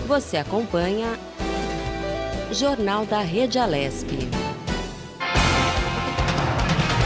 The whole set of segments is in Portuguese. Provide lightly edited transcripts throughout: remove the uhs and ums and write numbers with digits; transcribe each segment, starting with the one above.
Você acompanha Jornal da Rede Alesp.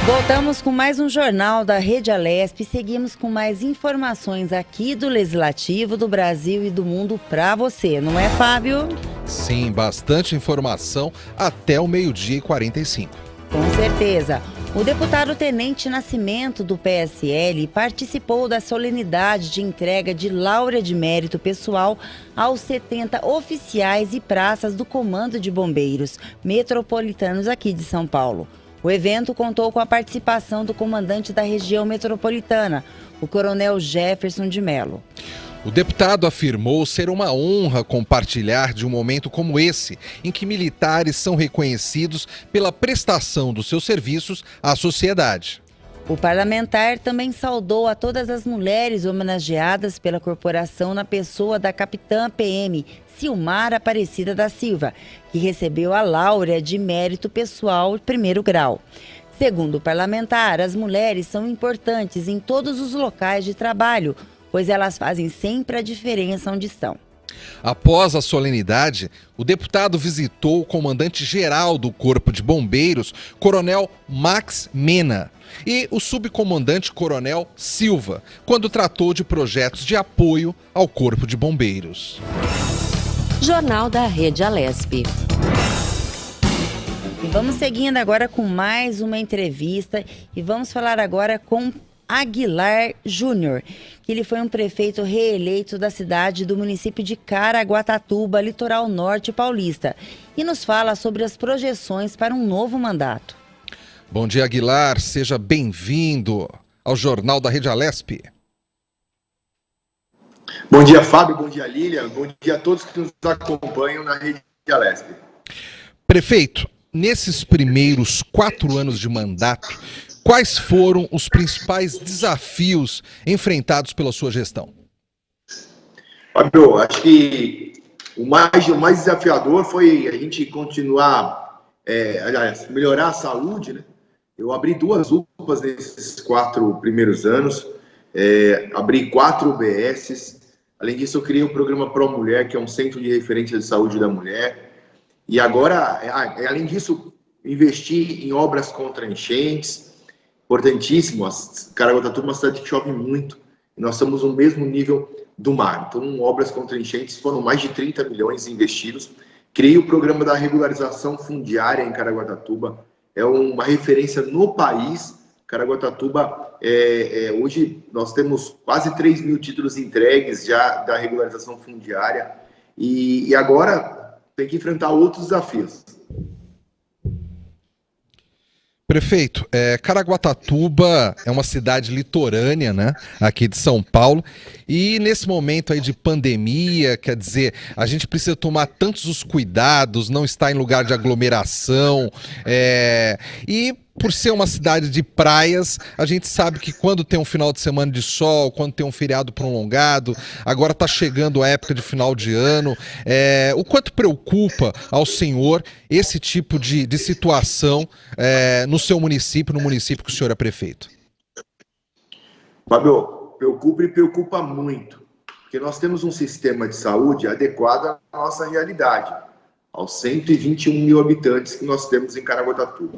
Voltamos com mais um Jornal da Rede Alesp e seguimos com mais informações aqui do Legislativo, do Brasil e do mundo para você, não é, Fábio? Sim, bastante informação até o 12h45. Com certeza. O deputado Tenente Nascimento, do PSL, participou da solenidade de entrega de Laura de Mérito Pessoal aos 70 oficiais e praças do Comando de Bombeiros Metropolitanos aqui de São Paulo. O evento contou com a participação do comandante da região metropolitana, o coronel Jefferson de Mello. O deputado afirmou ser uma honra compartilhar de um momento como esse, em que militares são reconhecidos pela prestação dos seus serviços à sociedade. O parlamentar também saudou a todas as mulheres homenageadas pela corporação na pessoa da capitã PM Silmar Aparecida da Silva, que recebeu a Laura de Mérito Pessoal primeiro grau. Segundo o parlamentar, as mulheres são importantes em todos os locais de trabalho, pois elas fazem sempre a diferença onde estão. Após a solenidade, o deputado visitou o comandante-geral do Corpo de Bombeiros, Coronel Max Mena, e o subcomandante Coronel Silva, quando tratou de projetos de apoio ao Corpo de Bombeiros. Jornal da Rede Alesp. E vamos seguindo agora com mais uma entrevista e vamos falar agora com Aguilar Júnior, que ele foi um prefeito reeleito da cidade do município de Caraguatatuba, litoral norte paulista, e nos fala sobre as projeções para um novo mandato. Bom dia, Aguilar, seja bem-vindo ao Jornal da Rede Alesp. Bom dia, Fábio, bom dia, Lília, bom dia a todos que nos acompanham na Rede Alesp. Prefeito, nesses primeiros 4 anos de mandato, quais foram os principais desafios enfrentados pela sua gestão? Fábio, acho que o mais desafiador foi a gente continuar, melhorar a saúde, né? Eu abri 2 UPAs nesses 4 primeiros anos, abri 4 UBSs, além disso eu criei o programa Pro Mulher, que é um centro de referência de saúde da mulher, e agora, além disso, investi em obras contra enchentes, importantíssimo. Caraguatatuba é uma cidade que chove muito e nós estamos no mesmo nível do mar. Então, obras contra enchentes foram mais de 30 milhões investidos. Criei o programa da regularização fundiária em Caraguatatuba. É uma referência no país. Caraguatatuba, hoje nós temos quase 3 mil títulos entregues já da regularização fundiária e agora tem que enfrentar outros desafios. Prefeito, Caraguatatuba é uma cidade litorânea, né, aqui de São Paulo, e nesse momento aí de pandemia, quer dizer, a gente precisa tomar tantos os cuidados, não estar em lugar de aglomeração, e por ser uma cidade de praias, a gente sabe que quando tem um final de semana de sol, quando tem um feriado prolongado, agora está chegando a época de final de ano, o quanto preocupa ao senhor esse tipo de situação no seu município, no município que o senhor é prefeito? Fábio, preocupa e preocupa muito, porque nós temos um sistema de saúde adequado à nossa realidade, aos 121 mil habitantes que nós temos em Caraguatatuba.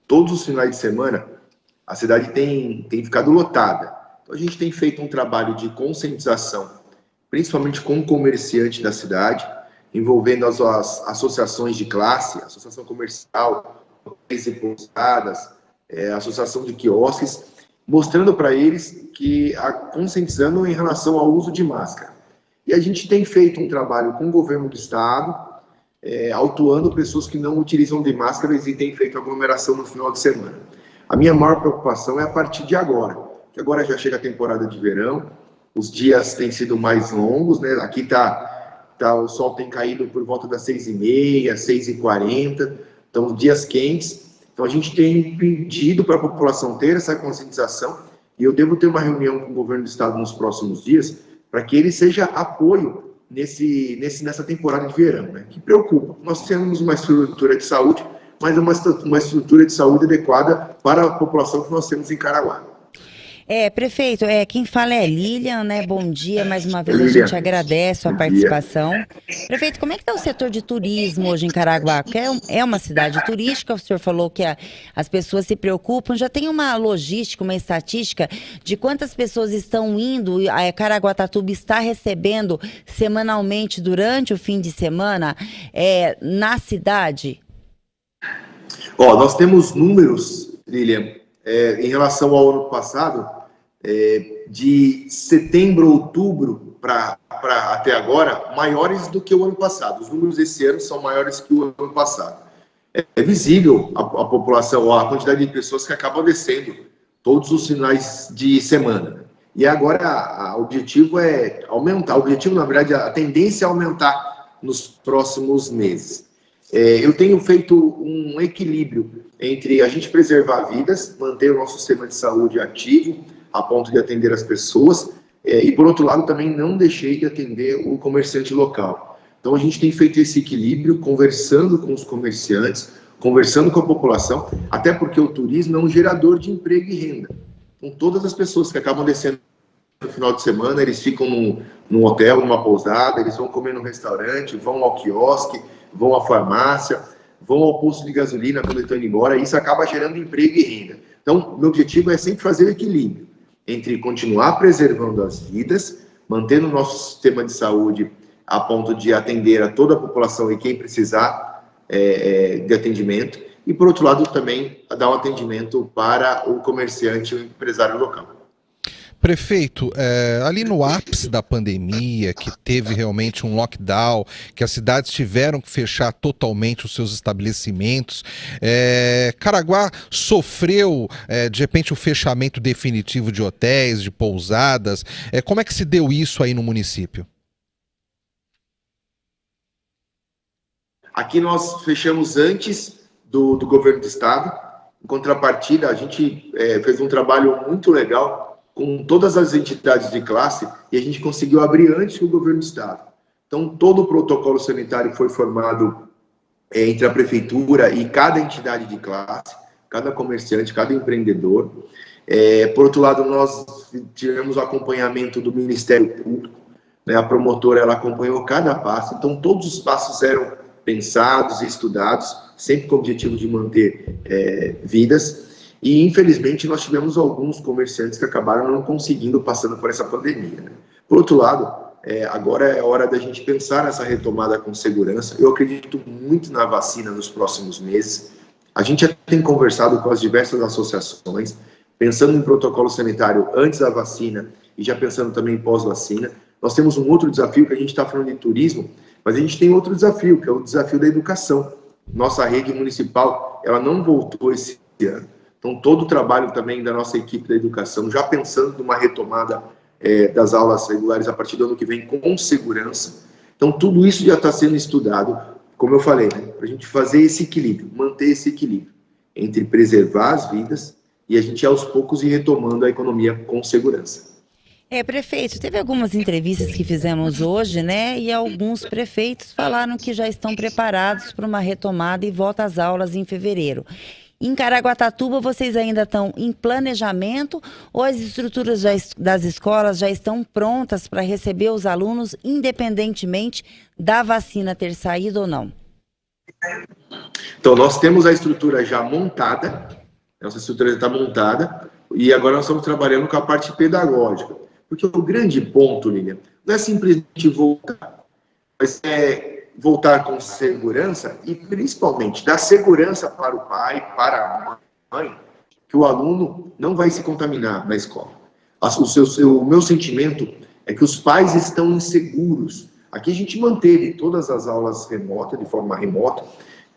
Todos os finais de semana, a cidade tem ficado lotada. Então, a gente tem feito um trabalho de conscientização, principalmente com o comerciante da cidade, envolvendo as associações de classe, associação comercial, hotéis e pousadas, associação de quiosques, mostrando para eles que conscientizando em relação ao uso de máscara. E a gente tem feito um trabalho com o governo do estado, autuando pessoas que não utilizam de máscaras e têm feito aglomeração no final de semana. A minha maior preocupação é a partir de agora, que agora já chega a temporada de verão, os dias têm sido mais longos, né? Aqui o sol tem caído por volta das 6h30, 6h40, então dias quentes. Então a gente tem pedido para a população ter essa conscientização e eu devo ter uma reunião com o governo do estado nos próximos dias para que ele seja apoio nessa temporada de verão, né? Que preocupa. Nós temos uma estrutura de saúde, mas é uma estrutura de saúde adequada para a população que nós temos em Caraguá. Prefeito, quem fala é Lilian, né? Bom dia, mais uma vez a Lilian, gente agradece a bom dia. participação. Prefeito, como é que está o setor de turismo hoje em Caraguá? Porque é uma cidade turística, o senhor falou que as pessoas se preocupam, já tem uma logística, uma estatística de quantas pessoas estão indo, Caraguatatuba está recebendo semanalmente durante o fim de semana na cidade? Nós temos números, Lilian, em relação ao ano passado, de setembro, outubro para até agora, maiores do que o ano passado. Os números desse ano são maiores que o ano passado. É visível a população, a quantidade de pessoas que acabam descendo todos os finais de semana. E agora o objetivo é aumentar. O objetivo, na verdade, a tendência é aumentar nos próximos meses. Eu tenho feito um equilíbrio entre a gente preservar vidas, manter o nosso sistema de saúde ativo, a ponto de atender as pessoas, e, por outro lado, também não deixei de atender o comerciante local. Então, a gente tem feito esse equilíbrio, conversando com os comerciantes, conversando com a população, até porque o turismo é um gerador de emprego e renda. Então, todas as pessoas que acabam descendo no final de semana, eles ficam num hotel, numa pousada, eles vão comer no restaurante, vão ao quiosque, vão à farmácia, vão ao posto de gasolina quando estão indo embora, e isso acaba gerando emprego e renda. Então, meu objetivo é sempre fazer o equilíbrio entre continuar preservando as vidas, mantendo o nosso sistema de saúde a ponto de atender a toda a população e quem precisar de atendimento, e, por outro lado, também dar um atendimento para o comerciante e o empresário local. Prefeito, ali no ápice da pandemia, que teve realmente um lockdown, que as cidades tiveram que fechar totalmente os seus estabelecimentos, Caraguá sofreu, de repente, o fechamento definitivo de hotéis, de pousadas. Como é que se deu isso aí no município? Aqui nós fechamos antes do governo do estado. Em contrapartida, a gente fez um trabalho muito legal com todas as entidades de classe, e a gente conseguiu abrir antes que o governo do estado. Então, todo o protocolo sanitário foi formado entre a prefeitura e cada entidade de classe, cada comerciante, cada empreendedor. Por outro lado, nós tivemos o acompanhamento do Ministério Público, né? A promotora, ela acompanhou cada passo, então todos os passos eram pensados e estudados, sempre com o objetivo de manter vidas. E, infelizmente, nós tivemos alguns comerciantes que acabaram não conseguindo, passando por essa pandemia, né? Por outro lado, agora é hora da gente pensar nessa retomada com segurança. Eu acredito muito na vacina nos próximos meses. A gente já tem conversado com as diversas associações, pensando em protocolo sanitário antes da vacina e já pensando também em pós-vacina. Nós temos um outro desafio, que a gente está falando de turismo, mas a gente tem outro desafio, que é o desafio da educação. Nossa rede municipal, ela não voltou esse ano. Então, todo o trabalho também da nossa equipe da educação, já pensando numa retomada das aulas regulares a partir do ano que vem, com segurança. Então, tudo isso já está sendo estudado, como eu falei, né, para a gente fazer esse equilíbrio, manter esse equilíbrio entre preservar as vidas e a gente, aos poucos, ir retomando a economia com segurança. Prefeito, teve algumas entrevistas que fizemos hoje, né? E alguns prefeitos falaram que já estão preparados para uma retomada e volta às aulas em fevereiro. Em Caraguatatuba, vocês ainda estão em planejamento ou as estruturas das escolas já estão prontas para receber os alunos, independentemente da vacina ter saído ou não? Então, nós temos a estrutura já montada, nossa estrutura já está montada, e agora nós estamos trabalhando com a parte pedagógica. Porque o grande ponto, Lilian, não é simplesmente voltar, mas voltar com segurança e, principalmente, dar segurança para o pai, para a mãe, que o aluno não vai se contaminar na escola. O meu sentimento é que os pais estão inseguros. Aqui a gente manteve todas as aulas remotas, de forma remota.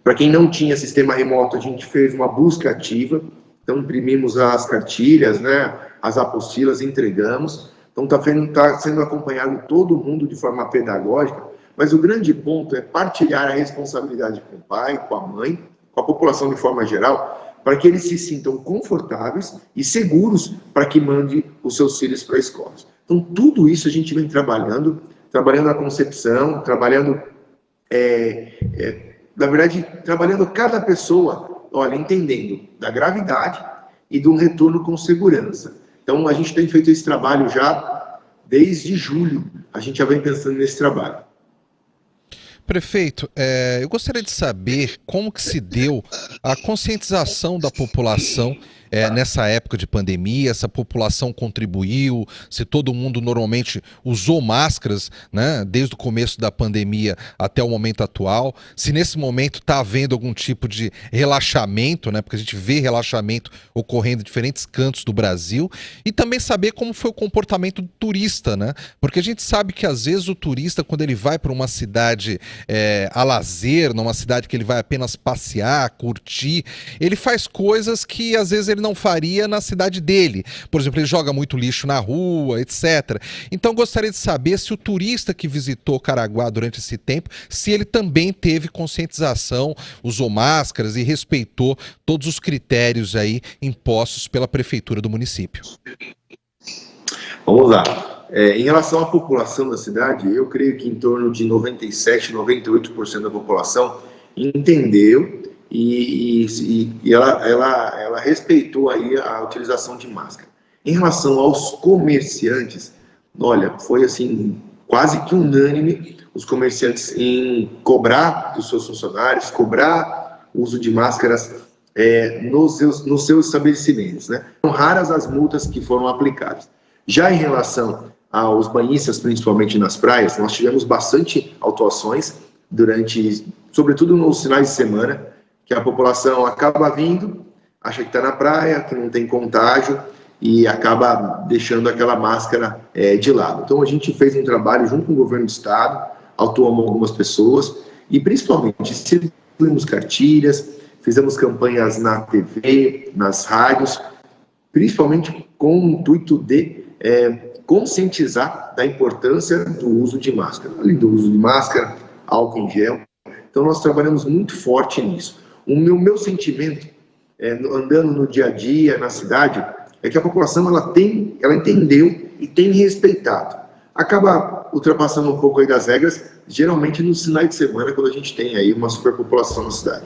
Para quem não tinha sistema remoto, a gente fez uma busca ativa. Então, imprimimos as cartilhas, né, as apostilas, entregamos. Então, está sendo acompanhado todo mundo de forma pedagógica. Mas o grande ponto é partilhar a responsabilidade com o pai, com a mãe, com a população de forma geral, para que eles se sintam confortáveis e seguros para que mande os seus filhos para a escola. Então, tudo isso a gente vem trabalhando a concepção, trabalhando, na verdade, trabalhando cada pessoa, entendendo da gravidade e do retorno com segurança. Então, a gente tem feito esse trabalho já desde julho, a gente já vem pensando nesse trabalho. Prefeito, eu gostaria de saber como que se deu a conscientização da população nessa época de pandemia, essa população contribuiu, se todo mundo normalmente usou máscaras, né, desde o começo da pandemia até o momento atual, se nesse momento está havendo algum tipo de relaxamento, né, porque a gente vê relaxamento ocorrendo em diferentes cantos do Brasil, e também saber como foi o comportamento do turista, né, porque a gente sabe que às vezes o turista, quando ele vai para uma cidade a lazer, numa cidade que ele vai apenas passear, curtir, ele faz coisas que às vezes ele não faria na cidade dele. Por exemplo, ele joga muito lixo na rua, etc. Então, gostaria de saber se o turista que visitou Caraguá durante esse tempo, se ele também teve conscientização, usou máscaras e respeitou todos os critérios aí impostos pela prefeitura do município. Vamos lá. Em relação à população da cidade, eu creio que em torno de 97%, 98% da população entendeu e ela respeitou aí a utilização de máscara. Em relação aos comerciantes, olha, foi assim, quase que unânime os comerciantes em cobrar dos seus funcionários, cobrar o uso de máscaras nos seus estabelecimentos, né? São raras as multas que foram aplicadas. Já em relação aos banhistas, principalmente nas praias, nós tivemos bastante autuações sobretudo nos finais de semana, que a população acaba vindo, acha que está na praia, que não tem contágio e acaba deixando aquela máscara de lado. Então a gente fez um trabalho junto com o governo do estado, autuamos algumas pessoas e principalmente distribuímos cartilhas, fizemos campanhas na TV, nas rádios, principalmente com o intuito de conscientizar da importância do uso de máscara. Além do uso de máscara, álcool em gel. Então nós trabalhamos muito forte nisso. O meu sentimento, andando no dia a dia, na cidade, é que a população ela entendeu e tem respeitado. Acaba ultrapassando um pouco aí das regras, geralmente nos finais de semana, quando a gente tem aí uma superpopulação na cidade.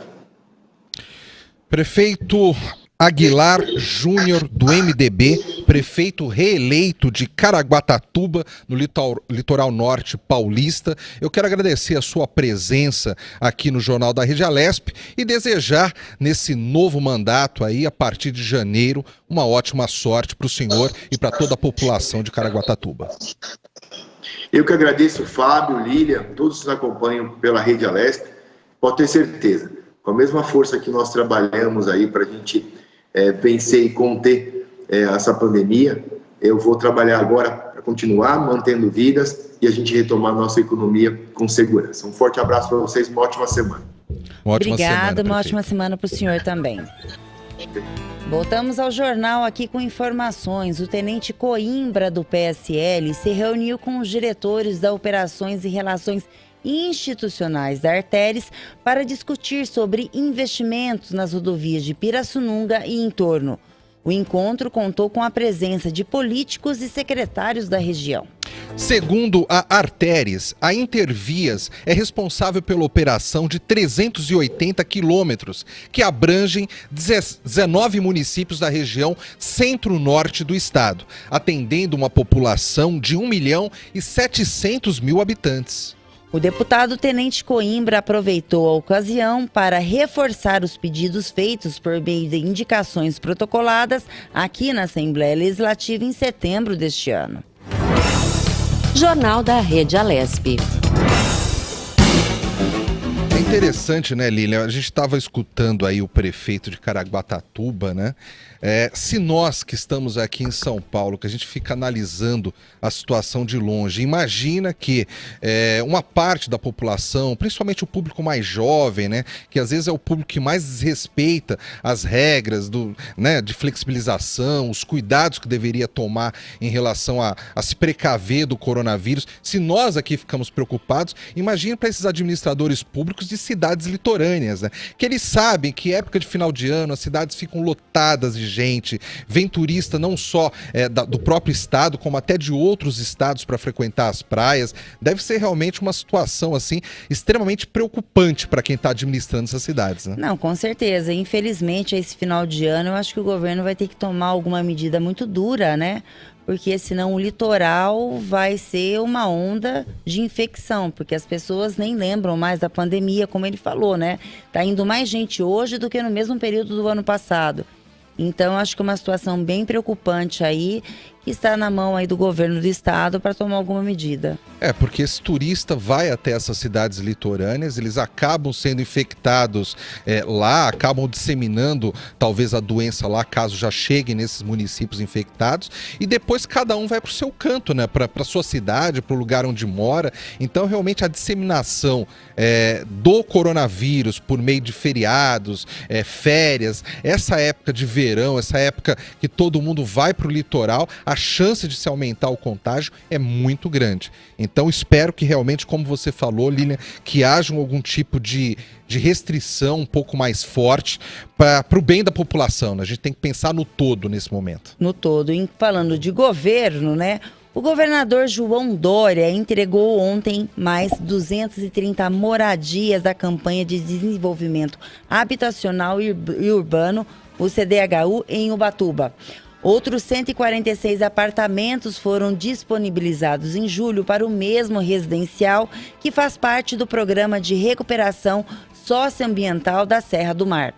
Prefeito Aguilar Júnior, do MDB, prefeito reeleito de Caraguatatuba, no litoral norte paulista. Eu quero agradecer a sua presença aqui no Jornal da Rede Alesp e desejar, nesse novo mandato aí, a partir de janeiro, uma ótima sorte para o senhor e para toda a população de Caraguatatuba. Eu que agradeço, Fábio, Lilian, todos que nos acompanham pela Rede Alesp. Pode ter certeza, com a mesma força que nós trabalhamos aí para a gente vencer e conter essa pandemia, eu vou trabalhar agora para continuar mantendo vidas e a gente retomar nossa economia com segurança. Um forte abraço para vocês, uma ótima semana. Obrigada, uma ótima semana para o senhor também. Voltamos ao jornal aqui com informações. O tenente Coimbra, do PSL, se reuniu com os diretores da Operações e Relações Institucionais da Arteres para discutir sobre investimentos nas rodovias de Pirassununga e entorno. O encontro contou com a presença de políticos e secretários da região. Segundo a Arteres, a Intervias é responsável pela operação de 380 quilômetros, que abrangem 19 municípios da região centro-norte do estado, atendendo uma população de 1.700.000 habitantes. O deputado Tenente Coimbra aproveitou a ocasião para reforçar os pedidos feitos por meio de indicações protocoladas aqui na Assembleia Legislativa em setembro deste ano. Jornal da Rede Alesp. É interessante, né, Lilian? A gente estava escutando aí o prefeito de Caraguatatuba, né? Se nós que estamos aqui em São Paulo, que a gente fica analisando a situação de longe, imagina que uma parte da população, principalmente o público mais jovem, né, que às vezes é o público que mais desrespeita as regras de flexibilização, os cuidados que deveria tomar em relação a se precaver do coronavírus. Se nós aqui ficamos preocupados, imagina para esses administradores públicos prefeitos de cidades litorâneas, né? Que eles sabem que época de final de ano as cidades ficam lotadas de gente, vem turista não só do próprio estado, como até de outros estados para frequentar as praias. Deve ser realmente uma situação assim extremamente preocupante para quem está administrando essas cidades, né? Não, com certeza. Infelizmente, esse final de ano, eu acho que o governo vai ter que tomar alguma medida muito dura, né? Porque senão o litoral vai ser uma onda de infecção, porque as pessoas nem lembram mais da pandemia, como ele falou, né? Tá indo mais gente hoje do que no mesmo período do ano passado. Então, acho que é uma situação bem preocupante aí, que está na mão aí do governo do estado para tomar alguma medida. Porque esse turista vai até essas cidades litorâneas, eles acabam sendo infectados lá, acabam disseminando talvez a doença lá, caso já chegue nesses municípios infectados, e depois cada um vai para o seu canto, né? Para a sua cidade, para o lugar onde mora. Então, realmente, a disseminação do coronavírus por meio de feriados, férias, essa época de verão, essa época que todo mundo vai para o litoral, a chance de se aumentar o contágio é muito grande. Então, espero que realmente, como você falou, Lilian, que haja algum tipo de restrição um pouco mais forte para o bem da população, né? A gente tem que pensar no todo nesse momento. No todo. E falando de governo, né? O governador João Dória entregou ontem mais 230 moradias da campanha de desenvolvimento habitacional e urbano, o CDHU, em Ubatuba. Outros 146 apartamentos foram disponibilizados em julho para o mesmo residencial, que faz parte do programa de recuperação socioambiental da Serra do Mar.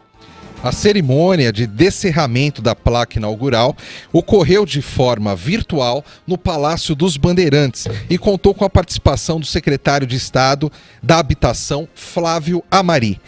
A cerimônia de descerramento da placa inaugural ocorreu de forma virtual no Palácio dos Bandeirantes e contou com a participação do secretário de Estado da Habitação, Flávio Amari.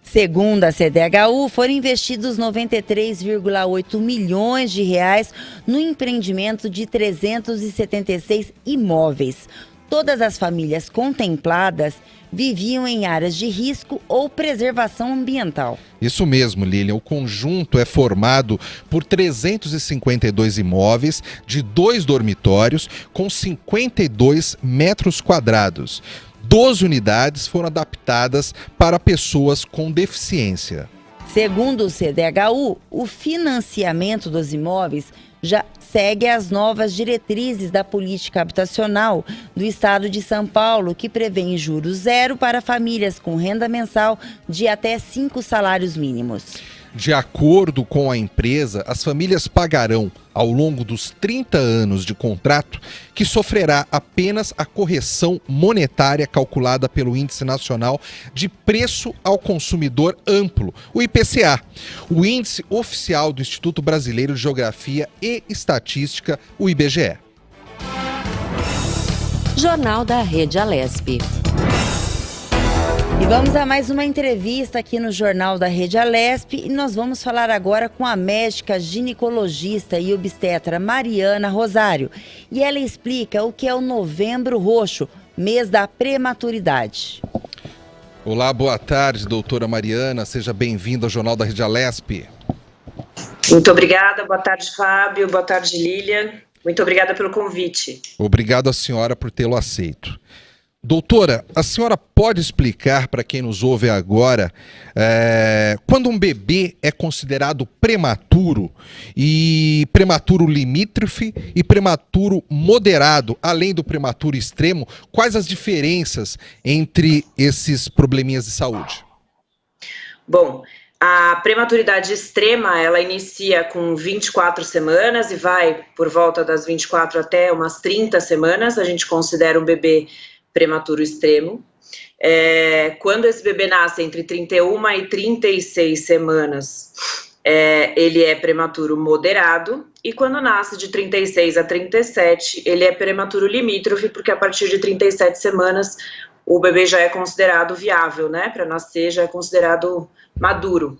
Segundo a CDHU, foram investidos 93,8 milhões de reais no empreendimento de 376 imóveis. Todas as famílias contempladas viviam em áreas de risco ou preservação ambiental. Isso mesmo, Lilian. O conjunto é formado por 352 imóveis de 2 dormitórios com 52 metros quadrados. 12 unidades foram adaptadas para pessoas com deficiência. Segundo o CDHU, o financiamento dos imóveis já segue as novas diretrizes da política habitacional do estado de São Paulo, que prevê juros zero para famílias com renda mensal de até 5 salários mínimos. De acordo com a empresa, as famílias pagarão, ao longo dos 30 anos de contrato, que sofrerá apenas a correção monetária calculada pelo Índice Nacional de Preço ao Consumidor Amplo, o IPCA, o índice oficial do Instituto Brasileiro de Geografia e Estatística, o IBGE. Jornal da Rede Alesp. E vamos a mais uma entrevista aqui no Jornal da Rede Alesp e nós vamos falar agora com a médica ginecologista e obstetra Mariana Rosário. E ela explica o que é o Novembro Roxo, mês da prematuridade. Olá, boa tarde, doutora Mariana. Seja bem-vinda ao Jornal da Rede Alesp. Muito obrigada. Boa tarde, Fábio. Boa tarde, Lilian. Muito obrigada pelo convite. Obrigado à senhora por tê-lo aceito. Doutora, a senhora pode explicar para quem nos ouve agora quando um bebê é considerado prematuro e prematuro limítrofe e prematuro moderado, além do prematuro extremo, quais as diferenças entre esses probleminhas de saúde? Bom, a prematuridade extrema, ela inicia com 24 semanas e vai por volta das 24 até umas 30 semanas, a gente considera um bebê prematuro extremo. Quando esse bebê nasce entre 31 e 36 semanas, ele é prematuro moderado, e quando nasce de 36 a 37, ele é prematuro limítrofe, porque a partir de 37 semanas o bebê já é considerado viável, né? Para nascer já é considerado maduro.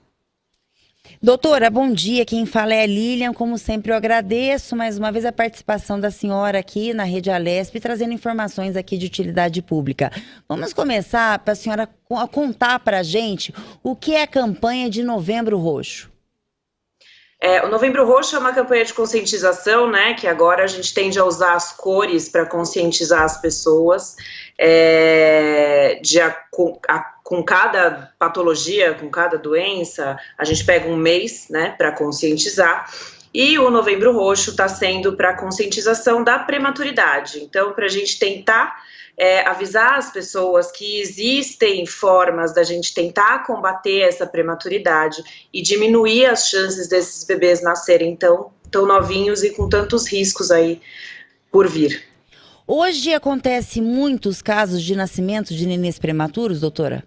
Doutora, bom dia. Quem fala é a Lilian. Como sempre, eu agradeço mais uma vez a participação da senhora aqui na Rede Alesp, trazendo informações aqui de utilidade pública. Vamos começar para a senhora contar para a gente o que é a campanha de Novembro Roxo. O Novembro Roxo é uma campanha de conscientização, né, que agora a gente tende a usar as cores para conscientizar as pessoas com cada patologia, com cada doença, a gente pega um mês, né, para conscientizar. E o Novembro Roxo está sendo para conscientização da prematuridade. Então, para a gente tentar avisar as pessoas que existem formas da gente tentar combater essa prematuridade e diminuir as chances desses bebês nascerem tão novinhos e com tantos riscos aí por vir. Hoje acontece muitos casos de nascimento de nenês prematuros, doutora?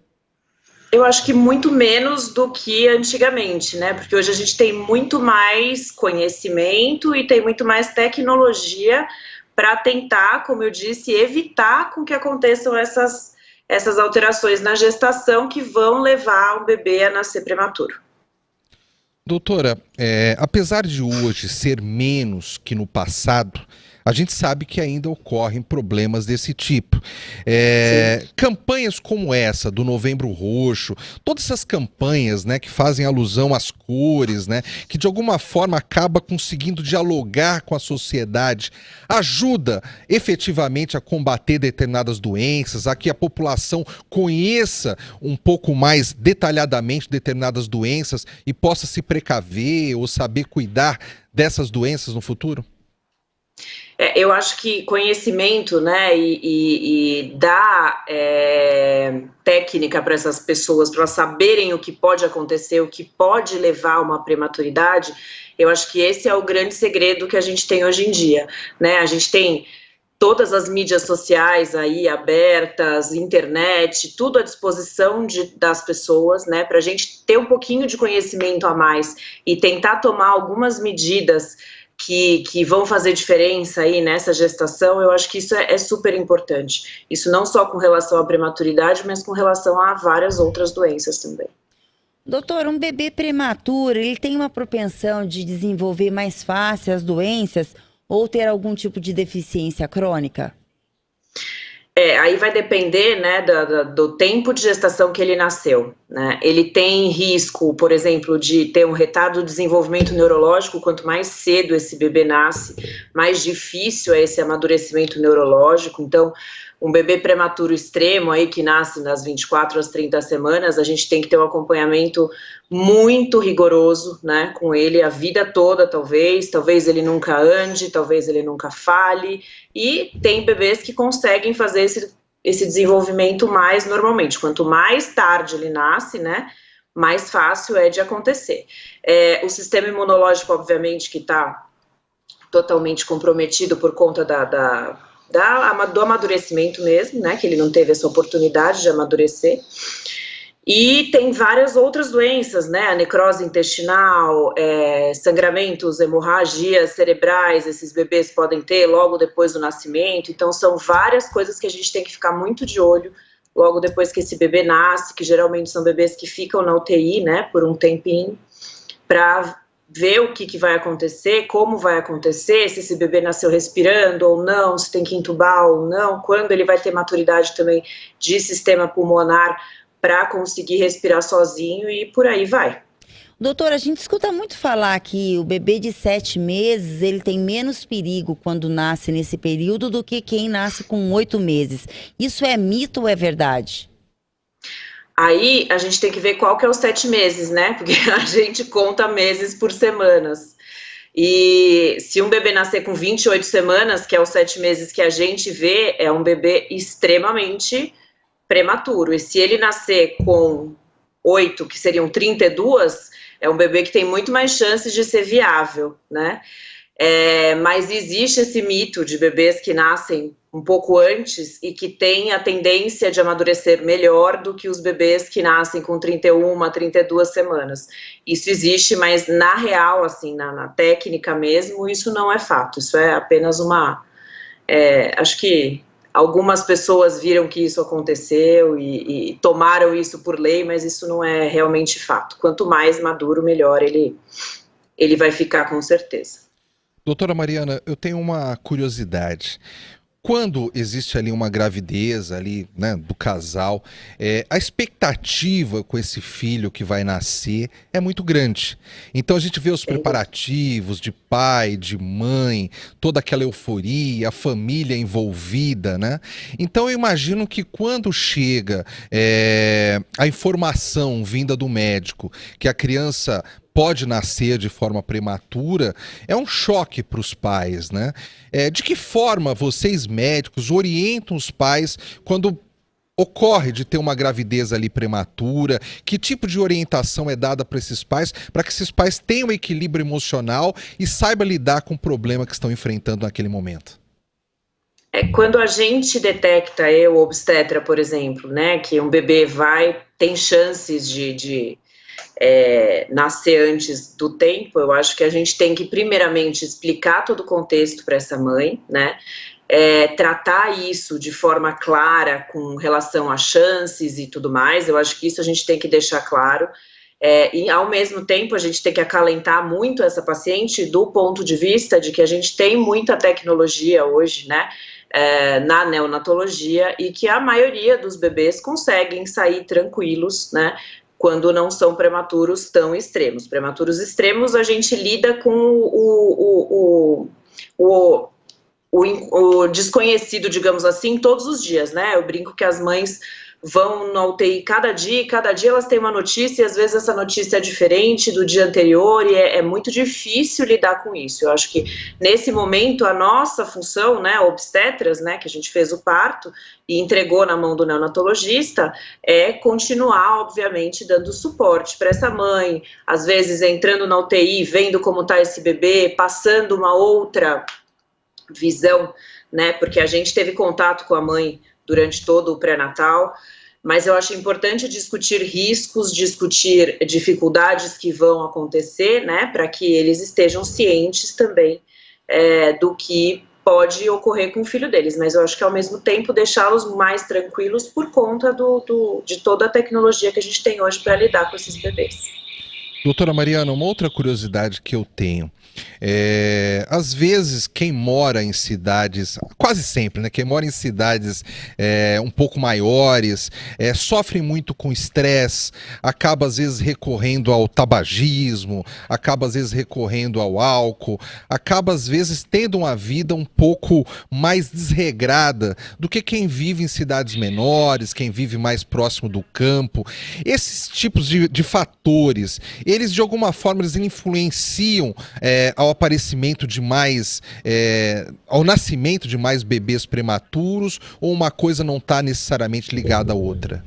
Eu acho que muito menos do que antigamente, né? Porque hoje a gente tem muito mais conhecimento e tem muito mais tecnologia para tentar, como eu disse, evitar com que aconteçam essas alterações na gestação que vão levar o bebê a nascer prematuro. Doutora, apesar de hoje ser menos que no passado, a gente sabe que ainda ocorrem problemas desse tipo. Campanhas como essa, do Novembro Roxo, todas essas campanhas, né, que fazem alusão às cores, né, que de alguma forma acaba conseguindo dialogar com a sociedade, ajuda efetivamente a combater determinadas doenças, a que a população conheça um pouco mais detalhadamente determinadas doenças e possa se precaver ou saber cuidar dessas doenças no futuro? Eu acho que conhecimento, né, e dar técnica para essas pessoas, para elas saberem o que pode acontecer, o que pode levar a uma prematuridade, eu acho que esse é o grande segredo que a gente tem hoje em dia, né? A gente tem todas as mídias sociais aí abertas, internet, tudo à disposição das pessoas, né, para a gente ter um pouquinho de conhecimento a mais e tentar tomar algumas medidas que vão fazer diferença aí nessa gestação. Eu acho que isso é super importante. Isso não só com relação à prematuridade, mas com relação a várias outras doenças também. Doutor, um bebê prematuro, ele tem uma propensão de desenvolver mais fácil as doenças ou ter algum tipo de deficiência crônica? Aí vai depender, né, do tempo de gestação que ele nasceu, né? Ele tem risco, por exemplo, de ter um retardo de desenvolvimento neurológico. Quanto mais cedo esse bebê nasce, mais difícil é esse amadurecimento neurológico. Então, um bebê prematuro extremo aí que nasce nas 24 às 30 semanas, a gente tem que ter um acompanhamento muito rigoroso, né, com ele a vida toda, talvez ele nunca ande, talvez ele nunca fale, e tem bebês que conseguem fazer esse desenvolvimento mais normalmente. Quanto mais tarde ele nasce, né, mais fácil é de acontecer. O sistema imunológico, obviamente, que está totalmente comprometido por conta do amadurecimento mesmo, né, que ele não teve essa oportunidade de amadurecer. E tem várias outras doenças, né, a necrose intestinal, sangramentos, hemorragias cerebrais, esses bebês podem ter logo depois do nascimento. Então são várias coisas que a gente tem que ficar muito de olho logo depois que esse bebê nasce, que geralmente são bebês que ficam na UTI, né, por um tempinho, para ver o que vai acontecer, como vai acontecer, se esse bebê nasceu respirando ou não, se tem que entubar ou não, quando ele vai ter maturidade também de sistema pulmonar para conseguir respirar sozinho, e por aí vai. Doutora, a gente escuta muito falar que o bebê de 7 meses, ele tem menos perigo quando nasce nesse período do que quem nasce com 8 meses. Isso é mito ou é verdade? Aí a gente tem que ver qual que é os 7 meses, né? Porque a gente conta meses por semanas. E se um bebê nascer com 28 semanas, que é os 7 meses que a gente vê, é um bebê extremamente prematuro. E se ele nascer com 8, que seriam 32, é um bebê que tem muito mais chances de ser viável, né? Mas existe esse mito de bebês que nascem um pouco antes e que têm a tendência de amadurecer melhor do que os bebês que nascem com 31, 32 semanas. Isso existe, mas na real, assim, na técnica mesmo, isso não é fato. Isso é apenas acho que algumas pessoas viram que isso aconteceu e tomaram isso por lei, mas isso não é realmente fato. Quanto mais maduro, melhor ele vai ficar, com certeza. Doutora Mariana, eu tenho uma curiosidade. quando existe ali uma gravidez ali, né, do casal, a expectativa com esse filho que vai nascer é muito grande. Então a gente vê os preparativos de pai, de mãe, toda aquela euforia, a família envolvida, né? Então eu imagino que quando chega a informação vinda do médico que a criança pode nascer de forma prematura, é um choque para os pais, né? De que forma vocês, médicos, orientam os pais quando ocorre de ter uma gravidez ali prematura? Que tipo de orientação é dada para esses pais, para que esses pais tenham equilíbrio emocional e saibam lidar com o problema que estão enfrentando naquele momento? Quando a gente detecta, obstetra, por exemplo, né, que um bebê tem chances de nascer antes do tempo, eu acho que a gente tem que primeiramente explicar todo o contexto para essa mãe, né, tratar isso de forma clara com relação a chances e tudo mais. Eu acho que isso a gente tem que deixar claro, e ao mesmo tempo a gente tem que acalentar muito essa paciente do ponto de vista de que a gente tem muita tecnologia hoje, né, na neonatologia, e que a maioria dos bebês conseguem sair tranquilos, né, quando não são prematuros tão extremos. Prematuros extremos, a gente lida com o desconhecido, digamos assim, todos os dias, né? Eu brinco que as mães vão na UTI cada dia elas têm uma notícia, e às vezes essa notícia é diferente do dia anterior, e é muito difícil lidar com isso. Eu acho que nesse momento a nossa função, né, obstetras, né, que a gente fez o parto e entregou na mão do neonatologista, é continuar, obviamente, dando suporte para essa mãe, às vezes entrando na UTI, vendo como está esse bebê, passando uma outra visão, né, porque a gente teve contato com a mãe durante todo o pré-natal, mas eu acho importante discutir riscos, discutir dificuldades que vão acontecer, né, para que eles estejam cientes também do que pode ocorrer com o filho deles, mas eu acho que ao mesmo tempo deixá-los mais tranquilos por conta de toda a tecnologia que a gente tem hoje para lidar com esses bebês. Doutora Mariana, uma outra curiosidade que eu tenho, às vezes quem mora em cidades, quase sempre, né, quem mora em cidades um pouco maiores, sofre muito com estresse, acaba às vezes recorrendo ao tabagismo, acaba às vezes recorrendo ao álcool, acaba às vezes tendo uma vida um pouco mais desregrada do que quem vive em cidades menores, quem vive mais próximo do campo. Esses tipos de fatores, eles de alguma forma eles influenciam ao aparecimento de mais, ao nascimento de mais bebês prematuros, ou uma coisa não está necessariamente ligada à outra?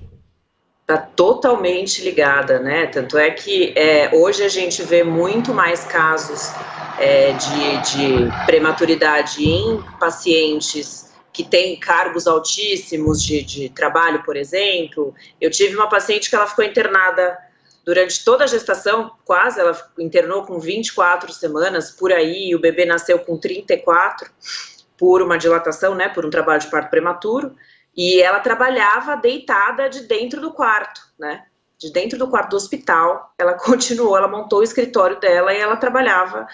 Está totalmente ligada, né? Tanto é que hoje a gente vê muito mais casos de prematuridade em pacientes que têm cargos altíssimos de trabalho, por exemplo. Eu tive uma paciente que ela ficou internada durante toda a gestação, quase, ela internou com 24 semanas, por aí, e o bebê nasceu com 34, por uma dilatação, né, por um trabalho de parto prematuro, e ela trabalhava deitada de dentro do quarto, né, de dentro do quarto do hospital. Ela continuou, ela montou o escritório dela e ela trabalhava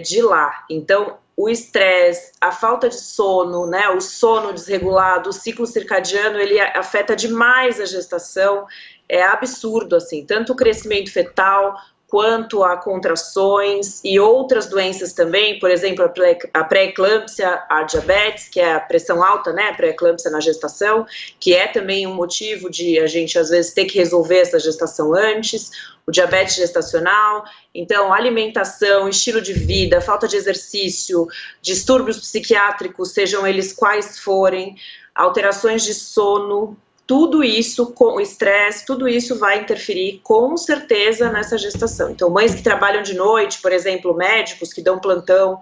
de lá. Então, o estresse, a falta de sono, né, o sono desregulado, o ciclo circadiano, ele afeta demais a gestação. É absurdo, assim, tanto o crescimento fetal quanto a contrações e outras doenças também, por exemplo, a pré-eclâmpsia, a diabetes, que é a pressão alta, né, a pré-eclâmpsia na gestação, que é também um motivo de a gente, às vezes, ter que resolver essa gestação antes, o diabetes gestacional. Então, alimentação, estilo de vida, falta de exercício, distúrbios psiquiátricos, sejam eles quais forem, alterações de sono, tudo isso, com o estresse, tudo isso vai interferir com certeza nessa gestação. Então, mães que trabalham de noite, por exemplo, médicos que dão plantão,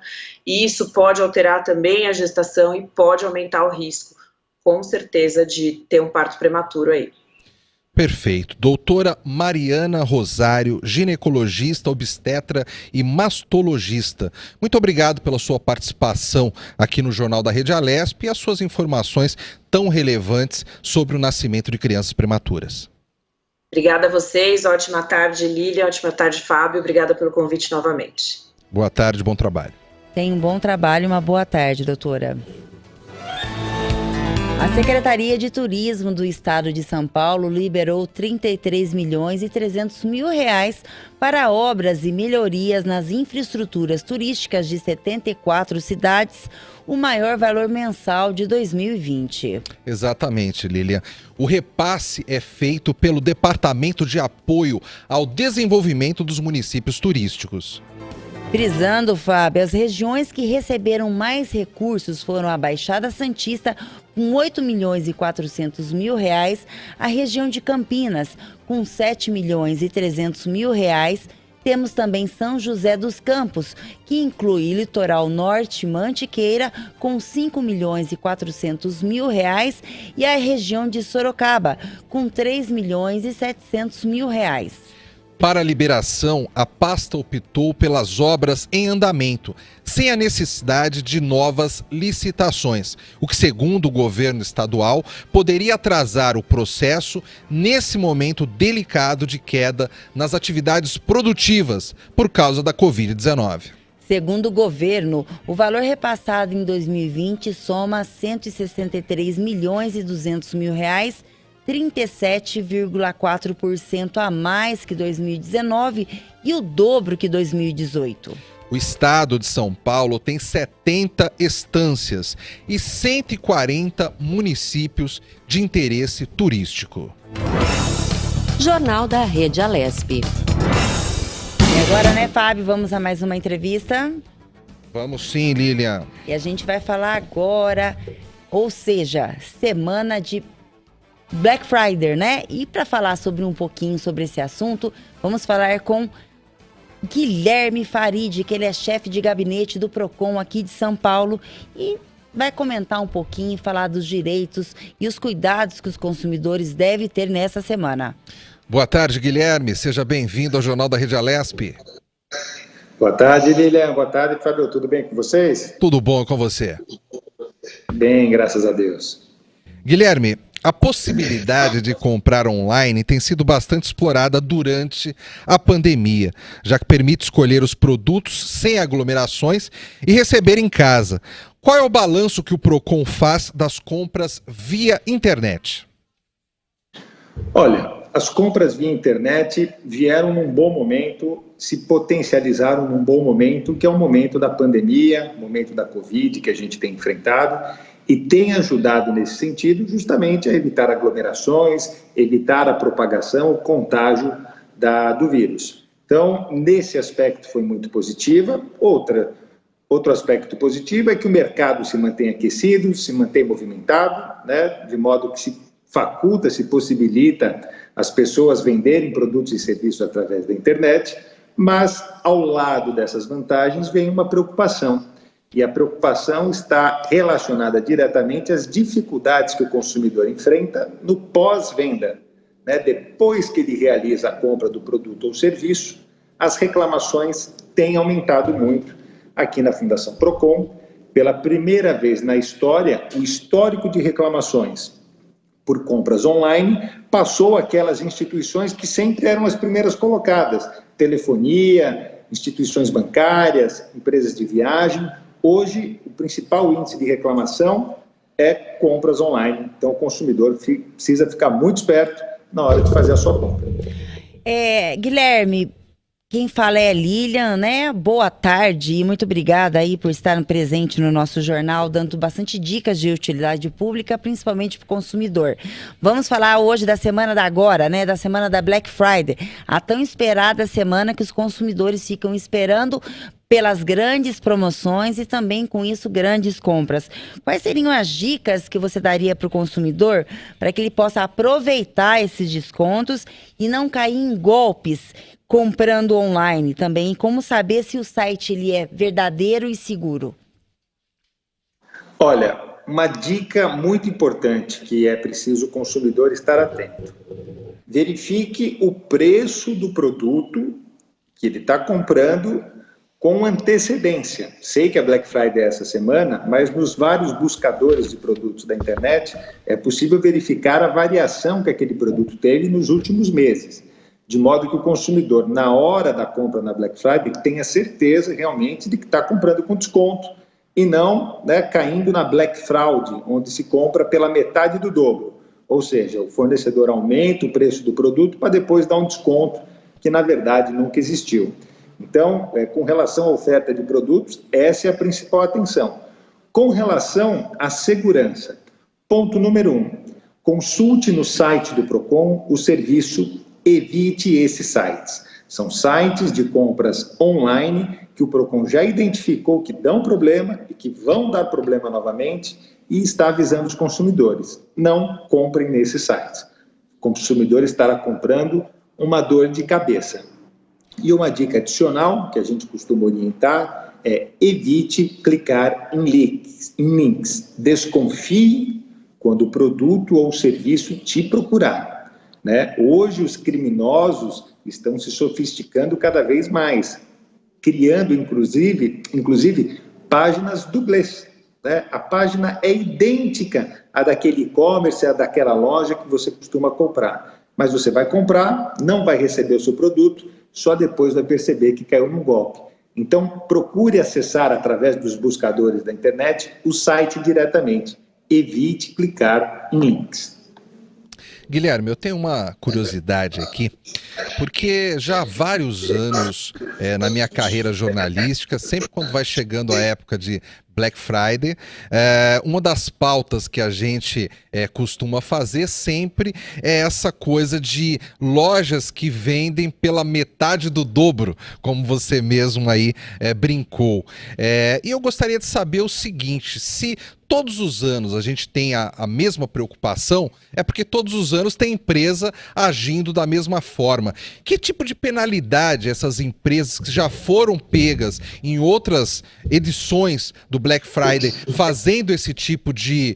e isso pode alterar também a gestação e pode aumentar o risco, com certeza, de ter um parto prematuro aí. Perfeito. Doutora Mariana Rosário, ginecologista, obstetra e mastologista. Muito obrigado pela sua participação aqui no Jornal da Rede Alesp e as suas informações tão relevantes sobre o nascimento de crianças prematuras. Obrigada a vocês, ótima tarde, Lília, ótima tarde, Fábio, obrigada pelo convite novamente. Boa tarde, bom trabalho. Tenha um bom trabalho e uma boa tarde, doutora. A Secretaria de Turismo do Estado de São Paulo liberou 33 milhões e 300 mil reais para obras e melhorias nas infraestruturas turísticas de 74 cidades, o maior valor mensal de 2020. Exatamente, Lilian. O repasse é feito pelo Departamento de Apoio ao Desenvolvimento dos Municípios Turísticos. Frisando, Fábio, as regiões que receberam mais recursos foram a Baixada Santista, com 8 milhões e 400 mil reais, a região de Campinas, com 7 milhões e 300 mil reais. Temos também São José dos Campos, que inclui Litoral Norte, Mantiqueira, com 5 milhões e 400 mil reais, e a região de Sorocaba, com 3 milhões e 700 mil reais. Para a liberação, a pasta optou pelas obras em andamento, sem a necessidade de novas licitações, o que, segundo o governo estadual, poderia atrasar o processo nesse momento delicado de queda nas atividades produtivas por causa da Covid-19. Segundo o governo, o valor repassado em 2020 soma 163 milhões e 200 mil reais, 37,4% a mais que 2019 e o dobro que 2018. O estado de São Paulo tem 70 estâncias e 140 municípios de interesse turístico. Jornal da Rede Alesp. E agora, né, Fábio, vamos a mais uma entrevista. Vamos sim, Lilian. E a gente vai falar agora, ou seja, semana de Black Friday, né? E para falar sobre um pouquinho sobre esse assunto, vamos falar com Guilherme Farid, que ele é chefe de gabinete do Procon aqui de São Paulo e vai comentar um pouquinho, falar dos direitos e os cuidados que os consumidores devem ter nessa semana. Boa tarde, Guilherme. Seja bem-vindo ao Jornal da Rede Alesp. Boa tarde, Lilian. Boa tarde, Fábio. Tudo bem com vocês? Tudo bom com você? Bem, graças a Deus. Guilherme, a possibilidade de comprar online tem sido bastante explorada durante a pandemia, já que permite escolher os produtos sem aglomerações e receber em casa. Qual é o balanço que o Procon faz das compras via internet? Olha, as compras via internet vieram num bom momento, se potencializaram num bom momento, que é o momento da pandemia, o momento da Covid que a gente tem enfrentado, e tem ajudado nesse sentido justamente a evitar aglomerações, evitar a propagação, o contágio do vírus. Então, nesse aspecto foi muito positiva. Outro aspecto positivo é que o mercado se mantém aquecido, se mantém movimentado, né, de modo que se faculta, se possibilita as pessoas venderem produtos e serviços através da internet, mas ao lado dessas vantagens vem uma preocupação. E a preocupação está relacionada diretamente às dificuldades que o consumidor enfrenta no pós-venda, né? Depois que ele realiza a compra do produto ou serviço, as reclamações têm aumentado muito. Aqui na Fundação Procon, pela primeira vez na história, o histórico de reclamações por compras online passou aquelas instituições que sempre eram as primeiras colocadas, telefonia, instituições bancárias, empresas de viagem. Hoje, o principal índice de reclamação é compras online. Então, o consumidor precisa ficar muito esperto na hora de fazer a sua compra. Guilherme, quem fala é Lilian, né? Boa tarde e muito obrigada aí por estar presente no nosso jornal, dando bastante dicas de utilidade pública, principalmente para o consumidor. Vamos falar hoje da semana da agora, né? Da semana da Black Friday, a tão esperada semana que os consumidores ficam esperando pelas grandes promoções e também, com isso, grandes compras. Quais seriam as dicas que você daria para o consumidor para que ele possa aproveitar esses descontos e não cair em golpes comprando online também? E como saber se o site ele é verdadeiro e seguro? Olha, uma dica muito importante que é preciso o consumidor estar atento. Verifique o preço do produto que ele está comprando com antecedência. Sei que a Black Friday é essa semana, mas nos vários buscadores de produtos da internet é possível verificar a variação que aquele produto teve nos últimos meses, de modo que o consumidor, na hora da compra na Black Friday, tenha certeza realmente de que está comprando com desconto e não, né, caindo na black fraud, onde se compra pela metade do dobro. Ou seja, o fornecedor aumenta o preço do produto para depois dar um desconto que, na verdade, nunca existiu. Então, com relação à oferta de produtos, essa é a principal atenção. Com relação à segurança, ponto número 1, consulte no site do PROCON o serviço Evite esses sites. São sites de compras online que o PROCON já identificou que dão problema e que vão dar problema novamente e está avisando os consumidores. Não comprem nesses sites. O consumidor estará comprando uma dor de cabeça. E uma dica adicional que a gente costuma orientar é evite clicar em links. Desconfie quando o produto ou o serviço te procurar, né? Hoje os criminosos estão se sofisticando cada vez mais, criando inclusive páginas dublês, né? A página é idêntica à daquele e-commerce, à daquela loja que você costuma comprar, mas você vai comprar, não vai receber o seu produto, só depois vai perceber que caiu num golpe. Então, procure acessar através dos buscadores da internet o site diretamente. Evite clicar em links. Guilherme, eu tenho uma curiosidade aqui, porque já há vários anos na minha carreira jornalística, sempre quando vai chegando a época de Black Friday, uma das pautas que a gente costuma fazer sempre é essa coisa de lojas que vendem pela metade do dobro, como você mesmo aí brincou. E eu gostaria de saber o seguinte, se todos os anos a gente tem a mesma preocupação, é porque todos os anos tem empresa agindo da mesma forma. Que tipo de penalidade essas empresas que já foram pegas em outras edições do Black Friday fazendo esse tipo de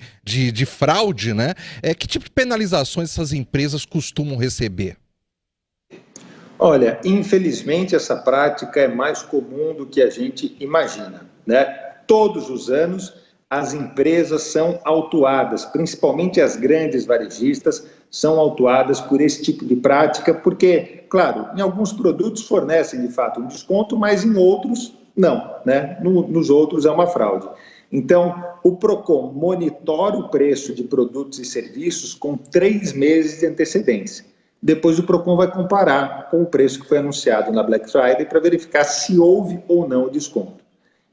fraude, né? Que tipo de penalizações essas empresas costumam receber? Olha, infelizmente essa prática é mais comum do que a gente imagina, né? Todos os anos as empresas são autuadas, principalmente as grandes varejistas, são autuadas por esse tipo de prática, porque, claro, em alguns produtos fornecem de fato um desconto, mas em outros não, né? Nos outros é uma fraude. Então, o PROCON monitora o preço de produtos e serviços com 3 meses de antecedência. Depois o PROCON vai comparar com o preço que foi anunciado na Black Friday para verificar se houve ou não o desconto.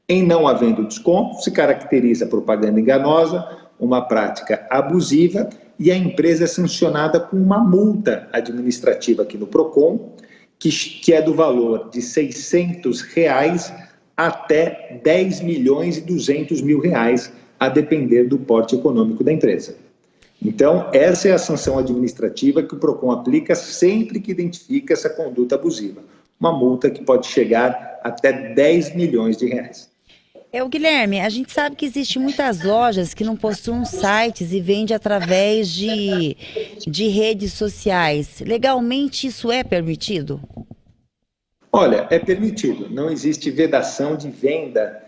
Em não havendo desconto, se caracteriza propaganda enganosa, uma prática abusiva e a empresa é sancionada com uma multa administrativa aqui no PROCON, que é do valor de R$ 600 até 10 milhões e 200 mil reais, a depender do porte econômico da empresa. Então, essa é a sanção administrativa que o PROCON aplica sempre que identifica essa conduta abusiva. Uma multa que pode chegar até 10 milhões de reais. O Guilherme, a gente sabe que existem muitas lojas que não possuem sites e vendem através de redes sociais. Legalmente isso é permitido? Olha, é permitido. Não existe vedação de venda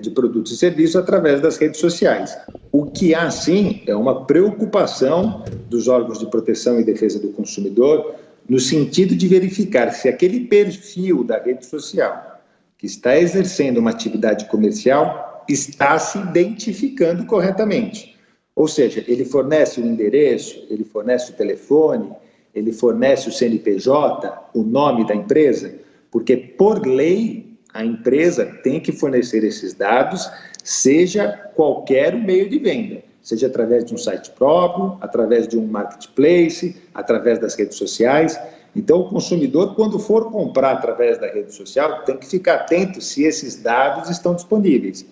de produtos e serviços através das redes sociais. O que há, sim, é uma preocupação dos órgãos de proteção e defesa do consumidor no sentido de verificar se aquele perfil da rede social que está exercendo uma atividade comercial está se identificando corretamente. Ou seja, ele fornece o endereço, ele fornece o telefone, ele fornece o CNPJ, o nome da empresa, porque, por lei, a empresa tem que fornecer esses dados, seja qualquer o meio de venda, seja através de um site próprio, através de um marketplace, através das redes sociais. Então, o consumidor, quando for comprar através da rede social, tem que ficar atento se esses dados estão disponíveis.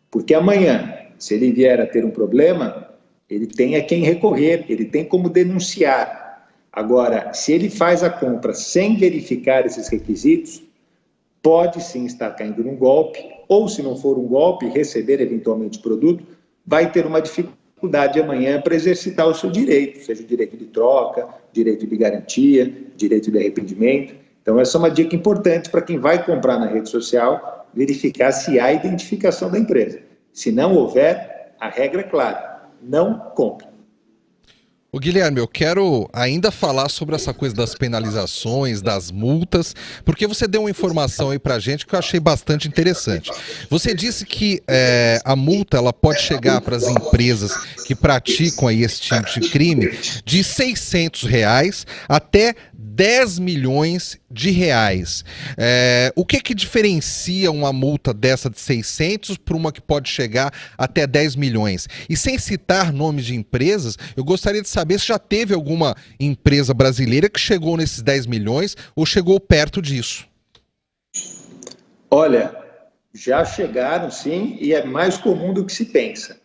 Porque amanhã, se ele vier a ter um problema, ele tem a quem recorrer, ele tem como denunciar. Agora, se ele faz a compra sem verificar esses requisitos, pode sim estar caindo num golpe, ou se não for um golpe, receber eventualmente o produto, vai ter uma dificuldade amanhã para exercitar o seu direito, seja o direito de troca, direito de garantia, direito de arrependimento. Então, essa é uma dica importante para quem vai comprar na rede social, verificar se há identificação da empresa. Se não houver, a regra é clara, não compre. Ô Guilherme, eu quero ainda falar sobre essa coisa das penalizações, das multas, porque você deu uma informação aí pra gente que eu achei bastante interessante. Você disse que a multa ela pode chegar para as empresas que praticam aí esse tipo de crime de R$ 600 até 10 milhões de reais. O que diferencia uma multa dessa de 600 para uma que pode chegar até 10 milhões? E sem citar nomes de empresas, eu gostaria de saber se já teve alguma empresa brasileira que chegou nesses 10 milhões ou chegou perto disso. Olha, já chegaram sim, e é mais comum do que se pensa.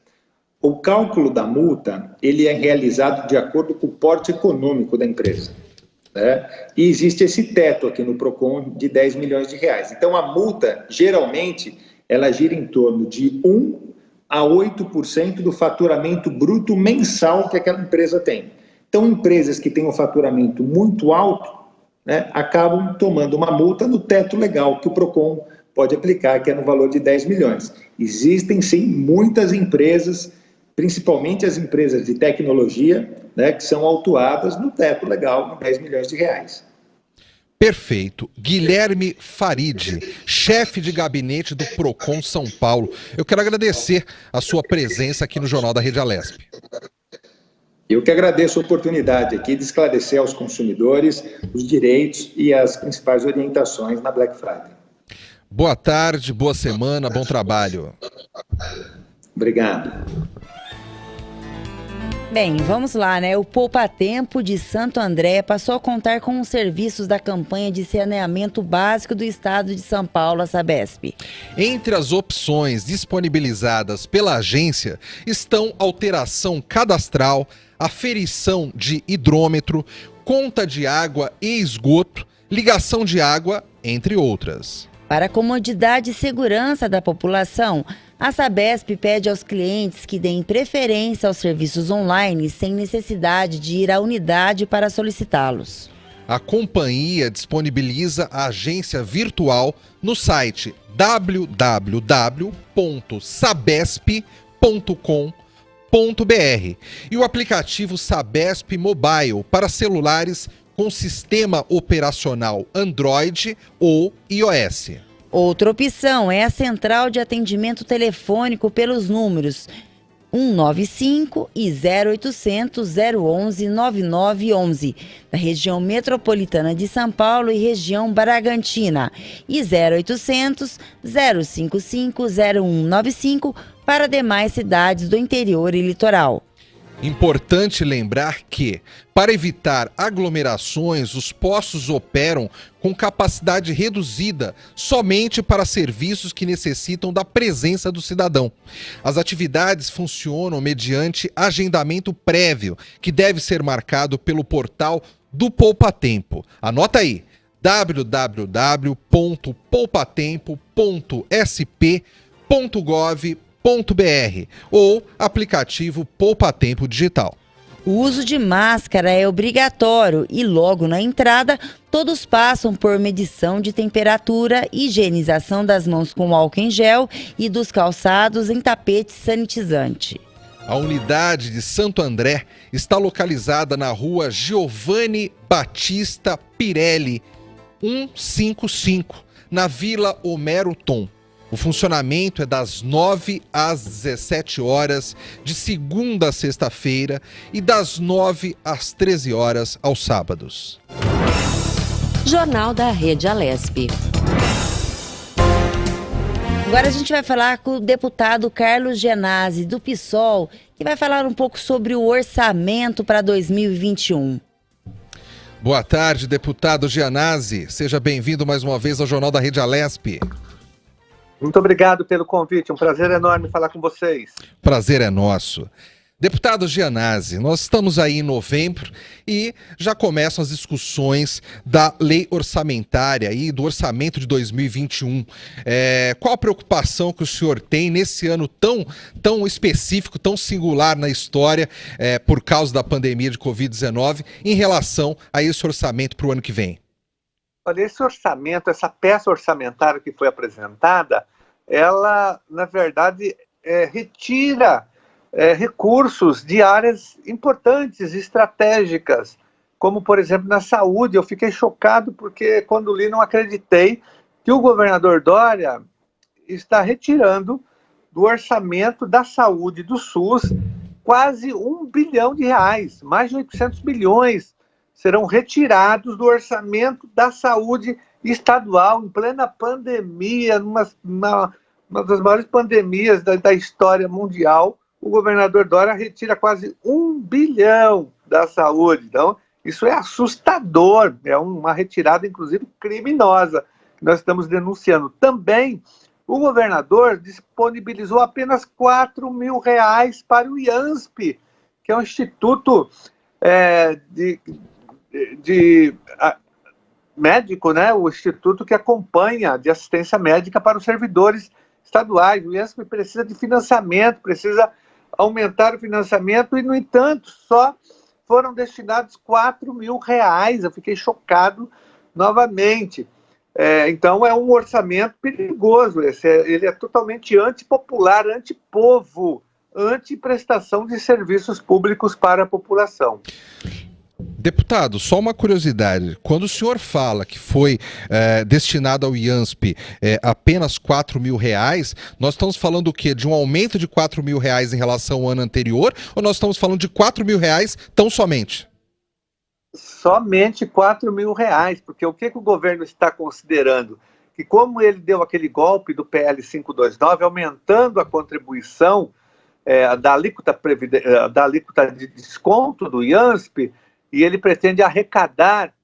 O cálculo da multa, ele é realizado de acordo com o porte econômico da empresa, né? E existe esse teto aqui no PROCON de 10 milhões de reais. Então, a multa, geralmente, ela gira em torno de 1 a 8% do faturamento bruto mensal que aquela empresa tem. Então, empresas que têm um faturamento muito alto, né, acabam tomando uma multa no teto legal que o PROCON pode aplicar, que é no valor de 10 milhões. Existem, sim, muitas empresas, principalmente as empresas de tecnologia, né, que são autuadas no teto legal, de 10 milhões de reais. Perfeito. Guilherme Farid, chefe de gabinete do PROCON São Paulo. Eu quero agradecer a sua presença aqui no Jornal da Rede Alesp. Eu que agradeço a oportunidade aqui de esclarecer aos consumidores os direitos e as principais orientações na Black Friday. Boa tarde, boa semana, bom trabalho. Obrigado. Bem, vamos lá, né? O Poupa Tempo de Santo André passou a contar com os serviços da campanha de saneamento básico do estado de São Paulo, a Sabesp. Entre as opções disponibilizadas pela agência estão alteração cadastral, aferição de hidrômetro, conta de água e esgoto, ligação de água, entre outras. Para a comodidade e segurança da população, a Sabesp pede aos clientes que deem preferência aos serviços online sem necessidade de ir à unidade para solicitá-los. A companhia disponibiliza a agência virtual no site www.sabesp.com.br e o aplicativo Sabesp Mobile para celulares com sistema operacional Android ou iOS. Outra opção é a central de atendimento telefônico pelos números 195 e 0800 011 9911, da região metropolitana de São Paulo e região Bragantina, e 0800 055 0195 para demais cidades do interior e litoral. Importante lembrar que, para evitar aglomerações, os postos operam com capacidade reduzida somente para serviços que necessitam da presença do cidadão. As atividades funcionam mediante agendamento prévio, que deve ser marcado pelo portal do Poupa Tempo. Anota aí, www.poupatempo.sp.gov.br ou aplicativo Poupa Tempo Digital. O uso de máscara é obrigatório e logo na entrada todos passam por medição de temperatura, higienização das mãos com álcool em gel e dos calçados em tapete sanitizante. A unidade de Santo André está localizada na rua Giovanni Batista Pirelli, 155, na Vila Homero Tom. O funcionamento é das 9 às 17 horas, de segunda a sexta-feira, e das 9 às 13 horas aos sábados. Jornal da Rede Alesp. Agora a gente vai falar com o deputado Carlos Genasi, do PSOL, que vai falar um pouco sobre o orçamento para 2021. Boa tarde, deputado Genasi. Seja bem-vindo mais uma vez ao Jornal da Rede Alesp. Muito obrigado pelo convite, um prazer enorme falar com vocês. Prazer é nosso. Deputado Genasi, nós estamos aí em novembro e já começam as discussões da lei orçamentária e do orçamento de 2021. Qual a preocupação que o senhor tem nesse ano tão específico, tão singular na história, por causa da pandemia de Covid-19, em relação a esse orçamento para o ano que vem? Olha, esse orçamento, essa peça orçamentária que foi apresentada, ela, na verdade, retira recursos de áreas importantes, estratégicas, como, por exemplo, na saúde. Eu fiquei chocado porque, quando li, não acreditei que o governador Dória está retirando do orçamento da saúde do SUS quase R$ 1 bilhão, mais de 800 milhões serão retirados do orçamento da saúde estadual, em plena pandemia, uma das maiores pandemias da história mundial. O governador Dória retira quase 1 bilhão da saúde. Então, isso é assustador, é uma retirada, inclusive, criminosa, que nós estamos denunciando. Também, o governador disponibilizou apenas R$ 4.000 para o IANSP, que é um instituto médico, né? O instituto que acompanha de assistência médica para os servidores estaduais. O IANSP precisa de financiamento, precisa aumentar o financiamento e, no entanto, só foram destinados R$ 4.000. Eu fiquei chocado novamente. Então, é um orçamento perigoso. Ele é totalmente antipopular, antipovo, antiprestação de serviços públicos para a população. Deputado, só uma curiosidade. Quando o senhor fala que foi destinado ao IANSP apenas R$ 4.000, nós estamos falando o quê? De um aumento de R$ 4.000 em relação ao ano anterior? Ou nós estamos falando de R$ 4.000 tão somente? Somente R$ 4.000, porque o que o governo está considerando? Que, como ele deu aquele golpe do PL 529, aumentando a contribuição da alíquota de desconto do IANSP, e ele pretende arrecadar,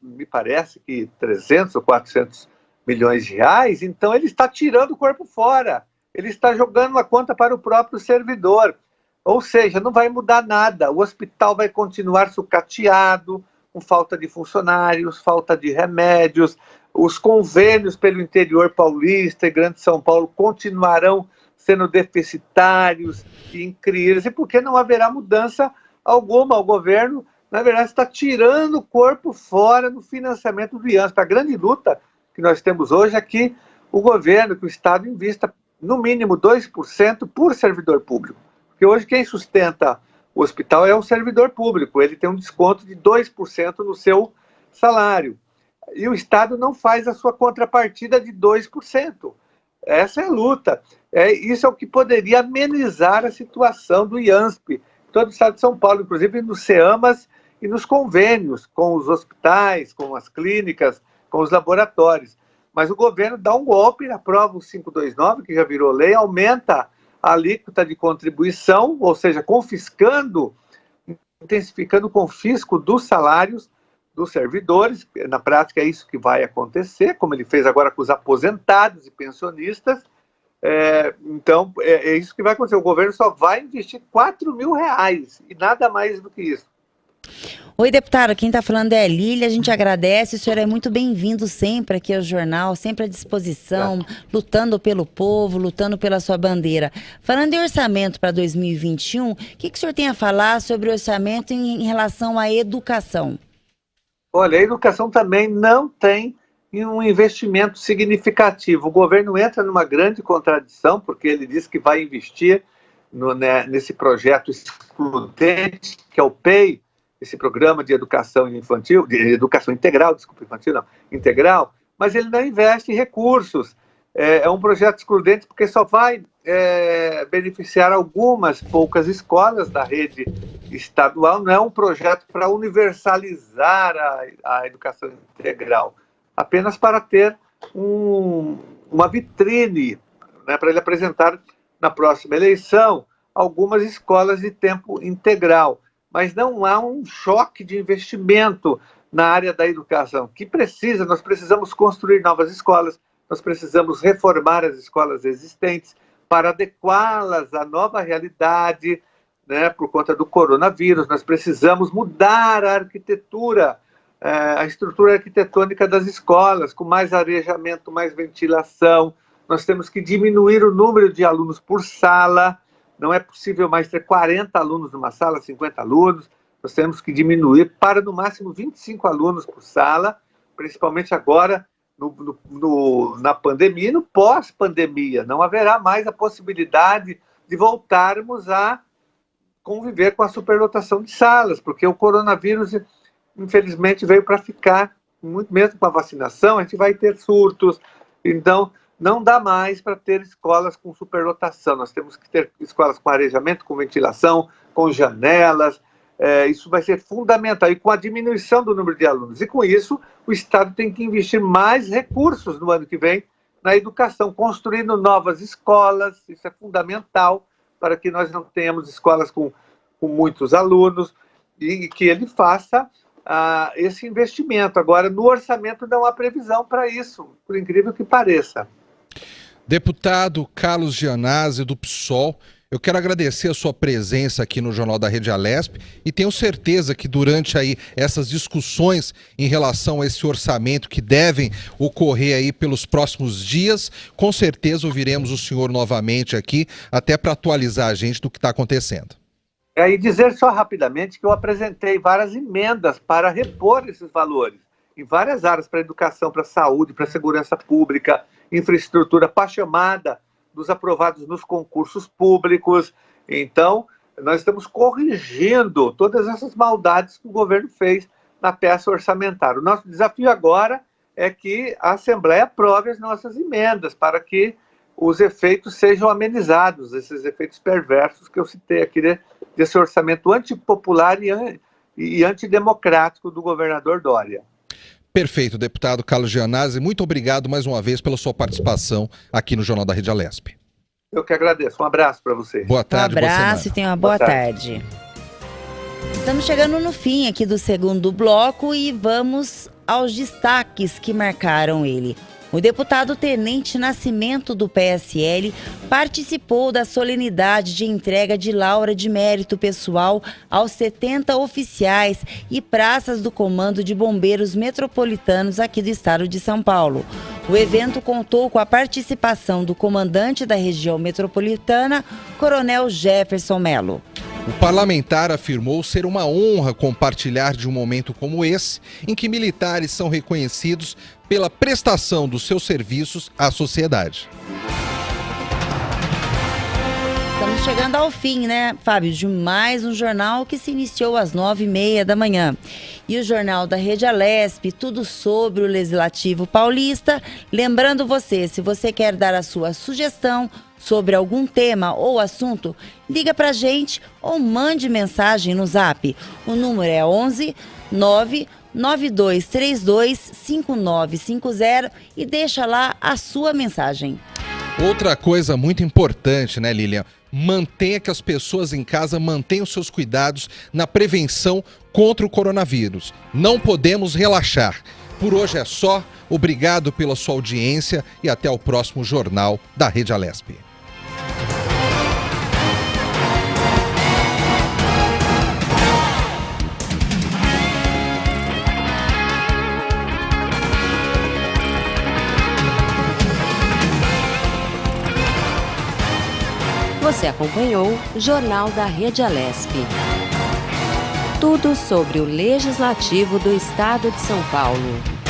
me parece que 300 ou 400 milhões de reais, então ele está tirando o corpo fora, ele está jogando a conta para o próprio servidor. Ou seja, não vai mudar nada, o hospital vai continuar sucateado, com falta de funcionários, falta de remédios, os convênios pelo interior paulista e Grande São Paulo continuarão sendo deficitários e em crise, porque não haverá mudança alguma. O governo, na verdade, está tirando o corpo fora no financiamento do IANSP. A grande luta que nós temos hoje é que o governo, que o Estado invista no mínimo 2% por servidor público. Porque hoje quem sustenta o hospital é o servidor público, ele tem um desconto de 2% no seu salário. E o Estado não faz a sua contrapartida de 2%. Essa é a luta. Isso é o que poderia amenizar a situação do IANSP, todo o Estado de São Paulo, inclusive nos CEAMAS e nos convênios com os hospitais, com as clínicas, com os laboratórios. Mas o governo dá um golpe, aprova o 529, que já virou lei, aumenta a alíquota de contribuição, ou seja, intensificando o confisco dos salários dos servidores. Na prática é isso que vai acontecer, como ele fez agora com os aposentados e pensionistas. Então, é isso que vai acontecer. O governo só vai investir R$ 4.000 e nada mais do que isso. Oi, deputado, quem está falando é a Lília, a gente agradece, o senhor é muito bem-vindo sempre aqui ao jornal, sempre à disposição, lutando pelo povo, lutando pela sua bandeira. Falando em orçamento para 2021, o que o senhor tem a falar sobre o orçamento em relação à educação? Olha, a educação também não tem um investimento significativo. O governo entra numa grande contradição, porque ele diz que vai investir nesse projeto excludente, que é o PEI, esse programa de educação infantil, de educação integral, desculpa, infantil não, integral, mas ele não investe em recursos. É um projeto excludente porque só vai beneficiar algumas poucas escolas da rede estadual, não é um projeto para universalizar a educação integral, apenas para ter uma vitrine, né, para ele apresentar na próxima eleição algumas escolas de tempo integral. Mas não há um choque de investimento na área da educação, nós precisamos construir novas escolas, nós precisamos reformar as escolas existentes para adequá-las à nova realidade, né, por conta do coronavírus. Nós precisamos mudar a arquitetura, a estrutura arquitetônica das escolas, com mais arejamento, mais ventilação. Nós temos que diminuir o número de alunos por sala. Não é possível mais ter 40 alunos numa sala, 50 alunos. Nós temos que diminuir para, no máximo, 25 alunos por sala, principalmente agora na pandemia e no pós-pandemia. Não haverá mais a possibilidade de voltarmos a conviver com a superlotação de salas, porque o coronavírus, infelizmente, veio para ficar, muito mesmo com a vacinação, a gente vai ter surtos, então não dá mais para ter escolas com superlotação, nós temos que ter escolas com arejamento, com ventilação, com janelas, isso vai ser fundamental, e com a diminuição do número de alunos, e com isso o Estado tem que investir mais recursos no ano que vem na educação, construindo novas escolas, isso é fundamental, para que nós não tenhamos escolas com muitos alunos e que ele faça esse investimento. Agora, no orçamento não há previsão para isso, por incrível que pareça. Deputado Carlos Gianazzi, do PSOL, eu quero agradecer a sua presença aqui no Jornal da Rede Alesp e tenho certeza que durante aí essas discussões em relação a esse orçamento que devem ocorrer aí pelos próximos dias, com certeza ouviremos o senhor novamente aqui, até para atualizar a gente do que está acontecendo. E dizer só rapidamente que eu apresentei várias emendas para repor esses valores em várias áreas, para educação, para saúde, para segurança pública, infraestrutura, para a chamada dos aprovados nos concursos públicos. Então, nós estamos corrigindo todas essas maldades que o governo fez na peça orçamentária. O nosso desafio agora é que a Assembleia aprove as nossas emendas para que os efeitos sejam amenizados, esses efeitos perversos que eu citei aqui desse orçamento antipopular e antidemocrático do governador Dória. Perfeito, deputado Carlos Gianazzi, muito obrigado mais uma vez pela sua participação aqui no Jornal da Rede Alesp. Eu que agradeço, um abraço para você. Boa tarde, um abraço e tenha uma boa tarde. Estamos chegando no fim aqui do segundo bloco e vamos aos destaques que marcaram ele. O deputado Tenente Nascimento, do PSL, participou da solenidade de entrega de Laura de Mérito Pessoal aos 70 oficiais e praças do Comando de Bombeiros Metropolitanos aqui do estado de São Paulo. O evento contou com a participação do comandante da região metropolitana, Coronel Jefferson Melo. O parlamentar afirmou ser uma honra compartilhar de um momento como esse, em que militares são reconhecidos pela prestação dos seus serviços à sociedade. Estamos chegando ao fim, né, Fábio, de mais um jornal que se iniciou às 9h30 da manhã. E o Jornal da Rede Alesp, tudo sobre o Legislativo Paulista. Lembrando você, se você quer dar a sua sugestão sobre algum tema ou assunto, liga pra gente ou mande mensagem no Zap. O número é 11 99232 5950 e deixa lá a sua mensagem. Outra coisa muito importante, né, Lilian? Mantenha que as pessoas em casa mantenham seus cuidados na prevenção contra o coronavírus. Não podemos relaxar. Por hoje é só. Obrigado pela sua audiência e até o próximo Jornal da Rede Alesp. Você acompanhou Jornal da Rede Alesp. Tudo sobre o Legislativo do Estado de São Paulo.